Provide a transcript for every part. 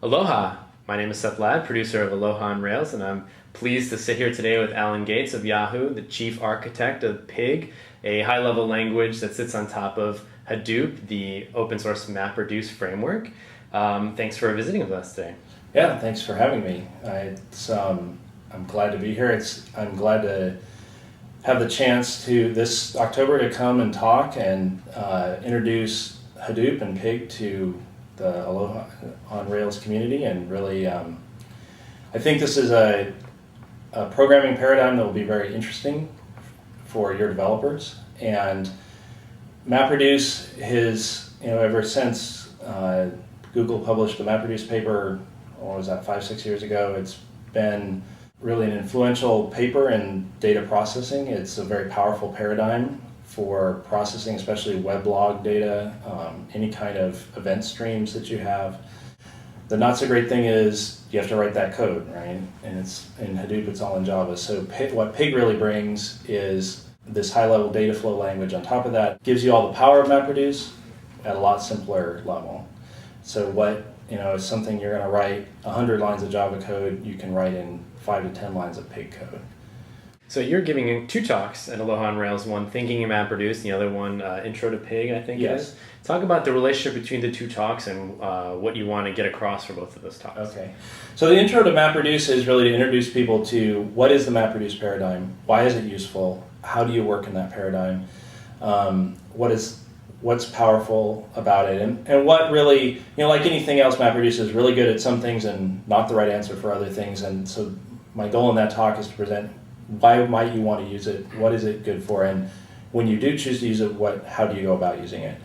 Aloha! My name is Seth Ladd, producer of Aloha on Rails, and I'm pleased to sit here today with Alan Gates of Yahoo, the chief architect of Pig, a high-level language that sits on top of Hadoop, the open-source MapReduce framework. Thanks for visiting with us today. Yeah, thanks for having me. I'm glad to be here. I'm glad to have the chance this October to come and talk and introduce Hadoop and Pig to the Aloha on Rails community, and really I think this is a programming paradigm that will be very interesting for your developers. And MapReduce has, ever since Google published the MapReduce paper, what was that, 5-6 years ago, it's been really an influential paper in data processing. It's a very powerful paradigm for processing, especially weblog data, any kind of event streams that you have. The not so great thing is you have to write that code, right? And it's in Hadoop, it's all in Java. So what Pig really brings is this high-level data flow language on top of that. Gives you all the power of MapReduce at a lot simpler level. So what is something you're going to write 100 lines of Java code, you can write in 5 to 10 lines of Pig code. So you're giving 2 talks at Aloha on Rails, one Thinking in MapReduce, the other one Intro to Pig, I think. Yes. It is. Talk about the relationship between the 2 talks and what you want to get across for both of those talks. Okay. So the Intro to MapReduce is really to introduce people to what is the MapReduce paradigm, why is it useful, how do you work in that paradigm, what's powerful about it, and what really, like anything else, MapReduce is really good at some things and not the right answer for other things. And so my goal in that talk is to present why might you want to use it, what is it good for, and when you do choose to use it, how do you go about using it.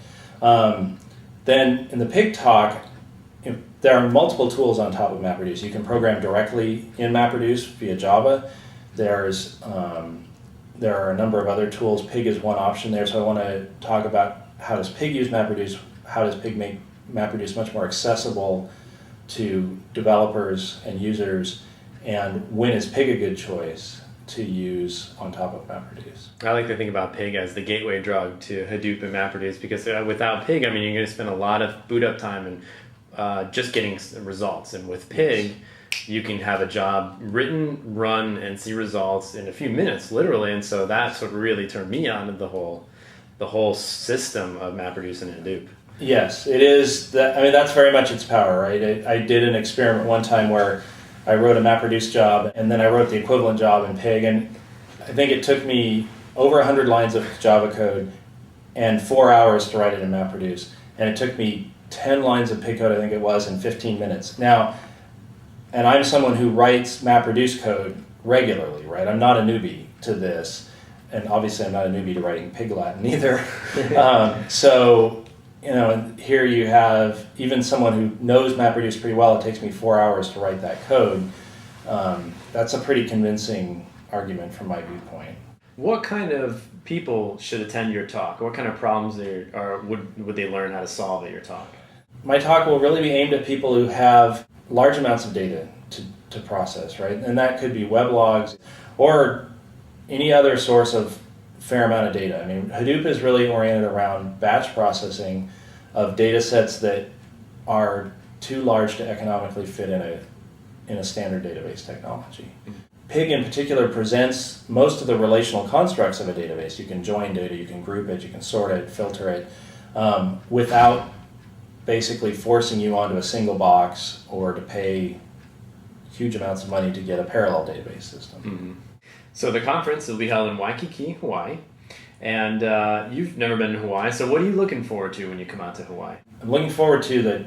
Then in the Pig talk, there are multiple tools on top of MapReduce. You can program directly in MapReduce via Java. There are a number of other tools. Pig is one option there, so I want to talk about how does Pig use MapReduce, how does Pig make MapReduce much more accessible to developers and users, and when is Pig a good choice to use on top of MapReduce. I like to think about Pig as the gateway drug to Hadoop and MapReduce, because without Pig, you're going to spend a lot of boot up time and just getting results. And with Pig, you can have a job written, run, and see results in a few minutes, literally. And so that's what really turned me on to the whole system of MapReduce and Hadoop. Yes, it is. That's very much its power, right? I did an experiment one time where I wrote a MapReduce job, and then I wrote the equivalent job in Pig, and I think it took me over 100 lines of Java code and 4 hours to write it in MapReduce, and it took me 10 lines of Pig code, I think it was, in 15 minutes. Now, and I'm someone who writes MapReduce code regularly, right? I'm not a newbie to this, and obviously I'm not a newbie to writing Pig Latin either. And here you have even someone who knows MapReduce pretty well. It takes me 4 hours to write that code. That's a pretty convincing argument from my viewpoint. What kind of people should attend your talk? What kind of problems would they learn how to solve at your talk? My talk will really be aimed at people who have large amounts of data to process, right? And that could be weblogs or any other source of fair amount of data. Hadoop is really oriented around batch processing of data sets that are too large to economically fit in a standard database technology. Pig in particular presents most of the relational constructs of a database. You can join data, you can group it, you can sort it, filter it, without basically forcing you onto a single box or to pay huge amounts of money to get a parallel database system. Mm-hmm. So the conference will be held in Waikiki, Hawaii, and you've never been to Hawaii, so what are you looking forward to when you come out to Hawaii? I'm looking forward to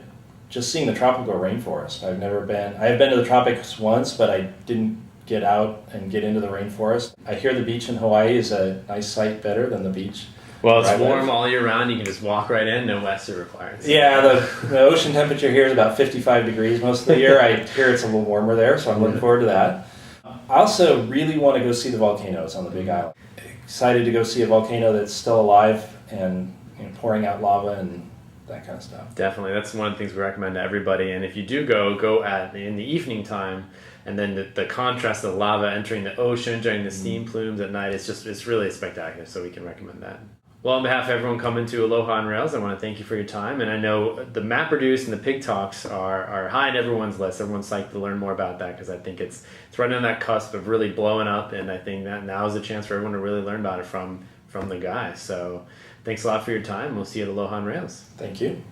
just seeing the tropical rainforest. I have been to the tropics once, but I didn't get out and get into the rainforest. I hear the beach in Hawaii is a nice sight better than the beach. Well, it's warm all year round. You can just walk right in, no wetsuit required. So. Yeah, the ocean temperature here is about 55 degrees most of the year. I hear it's a little warmer there, so I'm looking forward to that. I also really want to go see the volcanoes on the Big Island. Excited to go see a volcano that's still alive and pouring out lava and that kind of stuff. Definitely. That's one of the things we recommend to everybody. And if you do go in the evening time, and then the contrast of the lava entering the ocean during the steam plumes at night, it's really spectacular, so we can recommend that. Well, on behalf of everyone coming to Aloha on Rails, I want to thank you for your time. And I know the MapReduce and the Pig Talks are high on everyone's list. Everyone's psyched to learn more about that because I think it's right on that cusp of really blowing up. And I think that now is a chance for everyone to really learn about it from the guy. So thanks a lot for your time. We'll see you at Aloha on Rails. Thank you.